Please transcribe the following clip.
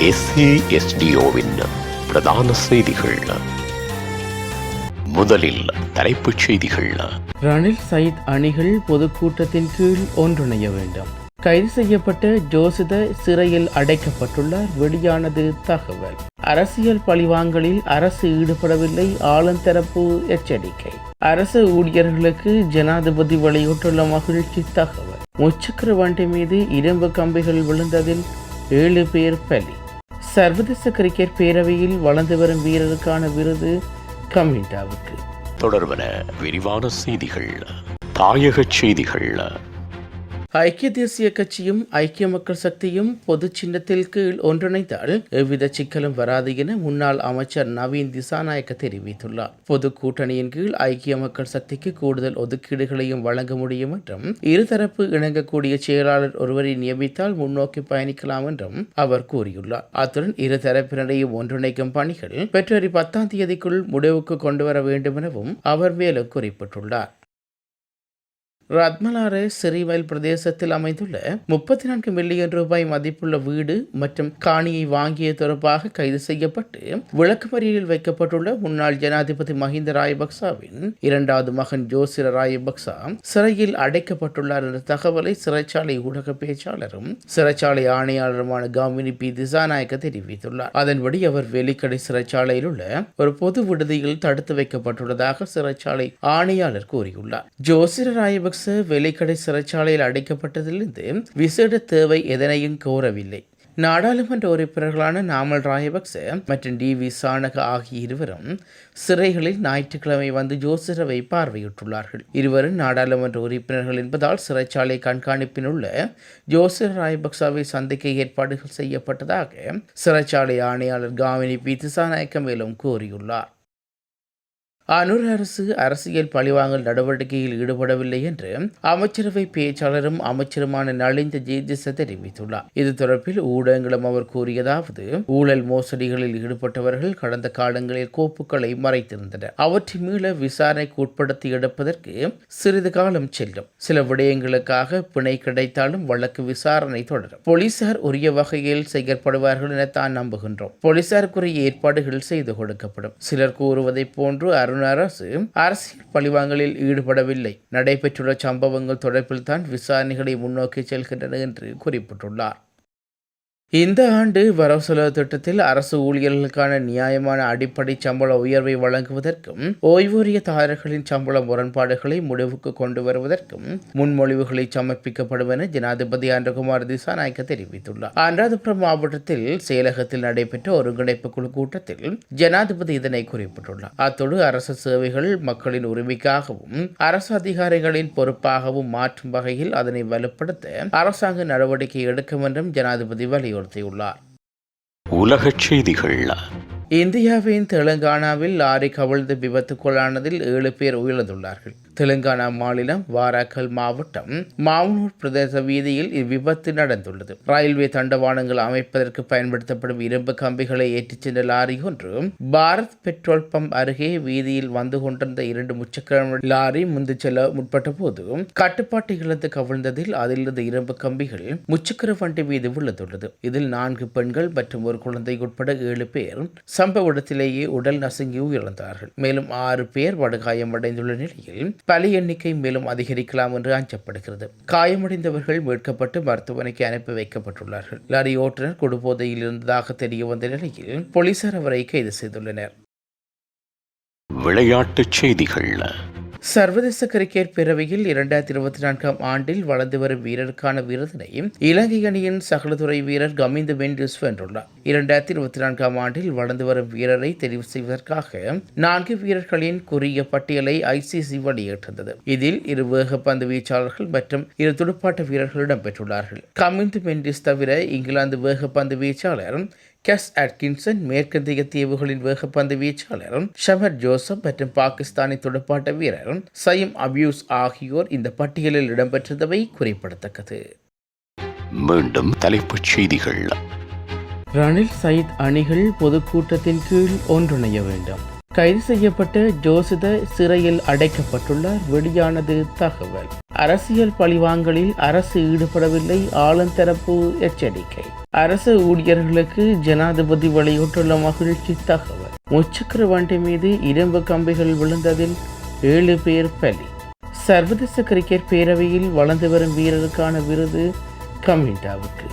SASDOவின் பிரதான செய்திகள். முதலில் தலைப்புச் செய்திகள். ரணில் சயீத் அணிகள் பொதுக்கூட்டத்தின் கீழ் ஒன்றிணைய வேண்டும். கைது செய்யப்பட்ட ஜோசித சிறையில் அடைக்கப்பட்டுள்ளார். வெளியானது தகவல். அரசியல் பழிவாங்கலில் அரசு ஈடுபடவில்லை, ஆளுந்தரப்பு எச்சரிக்கை. அரசு ஊழியர்களுக்கு ஜனாதிபதி வெளியிட்டுள்ள மகிழ்ச்சி தகவல். முச்சக்கர வண்டி மீது இரும்பு கம்பிகள் விழுந்ததில் 7 பேர் பலி. சர்வதேச கிரிக்கெட் பேரவையில் வளர்ந்து வரும் வீரருக்கான விருது கமிண்டாவுக்கு. தொடர்பன விரிவான செய்திகள். தாயக செய்திகள். ஐக்கிய தேசிய கட்சியும் ஐக்கிய மக்கள் சக்தியும் பொது சின்னத்தில் கீழ் ஒன்றிணைந்தால் எவ்வித சிக்கலும் வராது என முன்னாள் அமைச்சர் நவீன் திசாநாயக்க தெரிவித்துள்ளார். பொது கூட்டணியின் கீழ் ஐக்கிய மக்கள் சக்திக்கு கூடுதல் ஒதுக்கீடுகளையும் வழங்க முடியும் என்றும் இருதரப்பு இணங்கக்கூடிய செயலாளர் ஒருவரை நியமித்தால் முன்னோக்கி பயணிக்கலாம் என்றும் அவர் கூறியுள்ளார். அத்துடன் இருதரப்பினரையும் ஒன்றிணைக்கும் பணிகள் பிப்ரவரி 10ஆம் தேதிக்குள் முடிவுக்கு கொண்டுவர வேண்டும் எனவும் அவர் மேலும் குறிப்பிட்டுள்ளார். ரத்மலாறு சிறிவயல் பிரதேசத்தில் அமைந்துள்ள 34 மில்லியன் ரூபாய் மதிப்புள்ள வீடு மற்றும் காணியை வாங்கிய தொடர்பாக கைது செய்யப்பட்டு விளக்குமறியலில் வைக்கப்பட்டுள்ள முன்னாள் ஜனாதிபதி மஹிந்த ராஜபக்சவின் 2வது மகன் ஜோசிர ராஜபக்ச சிறையில் அடைக்கப்பட்டுள்ளார் என்ற தகவலை சிறைச்சாலை ஊடக பேச்சாளரும் சிறைச்சாலை ஆணையாளருமான காமினி பி திசாநாயக்க தெரிவித்துள்ளார். அதன்படி அவர் வெலிக்கடை சிறைச்சாலையில் உள்ள ஒரு பொது விடுதியில் தடுத்து வைக்கப்பட்டுள்ளதாக சிறைச்சாலை ஆணையாளர் கூறியுள்ளார். ஜோசிர ராஜபக்ச வெலிக்கடை சிறைச்சாலையில் அடைக்கப்பட்டதிலிருந்து விசேட தேவை எதனையும் கோரவில்லை. நாடாளுமன்ற உறுப்பினர்களான நாமல் ராஜபக்ச மற்றும் டி.வி. சானக ஆகிய இருவரும் சிறைகளில் ஞாயிற்றுக்கிழமை வந்து ஜோசிரவை பார்வையிட்டுள்ளார்கள். இருவரும் நாடாளுமன்ற உறுப்பினர்கள் என்பதால் சிறைச்சாலை கண்காணிப்பில் உள்ள ஜோசிர ராஜபக்சவை சந்திக்க ஏற்பாடுகள் செய்யப்பட்டதாக சிறைச்சாலை ஆணையாளர் காமினி பி திசாநாயக்க மேலும் கூறியுள்ளார். அனுர் அரசு அரசியல் பழிவாங்கல் நடவடிக்கையில் ஈடுபடவில்லை என்று அமைச்சரவை பேச்சாளரும் அமைச்சருமான நலிந்த ஜேதிச தெரிவித்துள்ளார். இது தொடர்பில் ஊடகங்களும் அவர் கூறியதாவது: ஊழல் மோசடிகளில் ஈடுபட்டவர்கள் கடந்த காலங்களில் கோப்புகளை மறைத்திருந்தனர். அவற்றை மீள விசாரணைக்கு உட்படுத்தி எடுப்பதற்கு சிறிது காலம் செல்லும். சில விடயங்களுக்காக பிணை கிடைத்தாலும் வழக்கு விசாரணை தொடரும். போலீசார் உரிய வகையில் செயற்படுவார்கள் என தான் நம்புகின்றோம். போலீசாருக்குரிய ஏற்பாடுகள் செய்து கொடுக்கப்படும். சிலர் கூறுவதை போன்று அரசு அரசியல் பழிவாங்கலில் ஈடுபடவில்லை. நடைபெற்றுள்ள சம்பவங்கள் தொடர்பில் தான் விசாரணைகளை முன்னோக்கி செல்கின்றன என்று குறிப்பிட்டுள்ளார். இந்த ஆண்டு வரவு செலவு திட்டத்தில் அரசு ஊழியர்களுக்கான நியாயமான அடிப்படை சம்பள உயர்வை வழங்குவதற்கும் ஓய்வூதியதாரர்களின் சம்பள முரண்பாடுகளை முடிவுக்கு கொண்டு வருவதற்கும் முன்மொழிவுகளை சமர்ப்பிக்கப்படும் என ஜனாதிபதி அன்றகுமார் திசாநாயக்க தெரிவித்துள்ளார். அனுராதபுரம் மாவட்டத்தில் செயலகத்தில் நடைபெற்ற ஒருங்கிணைப்பு குழு கூட்டத்தில் ஜனாதிபதி இதனை குறிப்பிட்டுள்ளார். அத்தோடு அரசு சேவைகள் மக்களின் உரிமைக்காகவும் அரசு அதிகாரிகளின் பொறுப்பாகவும் மாற்றும் வகையில் அதனை வலுப்படுத்த அரசாங்க நடவடிக்கை எடுக்கும் என்றும் ஜனாதிபதி வலியுறுத்தியுள்ளார். உலகச் செய்திகள். இந்தியாவின் தெலுங்கானாவில் லாரி கவிழ்ந்து விபத்துக்குள்ளானதில் 7 பேர் உயிரிழந்துள்ளார்கள். தெலுங்கானா மாநிலம் வாராக்கல் மாவட்டம் மாவனூர் பிரதேச வீதியில் இவ்விபத்து நடந்துள்ளது. ரயில்வே தண்டவாளங்கள் அமைப்பதற்கு பயன்படுத்தப்படும் இரும்பு கம்பிகளை ஏற்றிச் சென்ற லாரி ஒன்று பாரத் பெட்ரோல் பம்ப் அருகே வீதியில் வந்து கொண்டிருந்த 2 முச்சக்கர லாரி முந்து செல்ல முற்பட்ட போது கட்டுப்பாட்டை இழந்து கவிழ்ந்ததில் அதிலிருந்து இரும்பு கம்பிகள் முச்சக்கர வண்டி மீது விழுந்துள்ளது. இதில் 4 பெண்கள் மற்றும் ஒரு குழந்தை உட்பட 7 பேர் சம்பவ இடத்திலேயே உடல் நசுங்கி உயிரிழந்தார்கள். மேலும் 6 பேர் படுகாயமடைந்துள்ள நிலையில் பலி எண்ணிக்கை மேலும் அதிகரிக்கலாம் என்று அஞ்சப்படுகிறது. காயமடைந்தவர்கள் மீட்கப்பட்டு மருத்துவமனைக்கு அனுப்பி வைக்கப்பட்டுள்ளார்கள். லாரி ஓட்டுநர் குடிபோதையில் இருந்ததாக தெரிய வந்த நிலையில் போலீசார் அவரை கைது செய்துள்ளனர். விளையாட்டுச் செய்திகள். சர்வதேச கிரிக்கெட் பேரவையில் 2024ஆம் ஆண்டில் வளர்ந்து வரும் வீரருக்கான விருதினை இலங்கை அணியின் சகலதுறை வீரர் கமிந்து மெண்டிஸ் வென்றுள்ளார். 2024ஆம் ஆண்டில் வளர்ந்து வரும் வீரரை தெரிவு செய்வதற்காக 4 வீரர்களின் குறுகிய பட்டியலை ICC வெளியிட்டது. இதில் 2 வேகப்பந்து வீச்சாளர்கள் மற்றும் 2 துடுப்பாட்ட வீரர்கள் இடம்பெற்றுள்ளார்கள். கமிந்து மெண்டிஸ் தவிர இங்கிலாந்து வேகப்பந்து வீச்சாளர் கெஸ் அட்கின்சன், மேற்கிந்திய தீவுகளின் வேகப்பந்து வீச்சாளர் ஷமர் ஜோசப் மற்றும் பாகிஸ்தானி துடுப்பாட்ட வீரர் சயீம் அபியூஸ் ஆகியோர் இந்த பட்டியலில் இடம்பெற்றவை குறிப்பிடத்தக்கது. மீண்டும் தலைப்புச் செய்திகள். ரணில் சயீத் அணிகள் பொதுக்கூட்டத்தின் கீழ் ஒன்றிணைய வேண்டும். கைது செய்யப்பட்ட ஜோசித சிறையில் அடைக்கப்பட்டுள்ளார். வெளியானது தகவல். அரசியல் பழிவாங்கலில் அரசு ஈடுபடவில்லை, ஆளுந்தரப்பு எச்சரிக்கை. அரசு ஊழியர்களுக்கு ஜனாதிபதி வெளியிட்டுள்ள மகிழ்ச்சி தகவல். முச்சக்கர வண்டி மீது இரும்பு கம்பிகள் விழுந்ததில் 7 பேர் பலி. சர்வதேச கிரிக்கெட் பேரவையில் வளர்ந்து வரும் வீரருக்கான விருது கமிண்டாவுக்கு.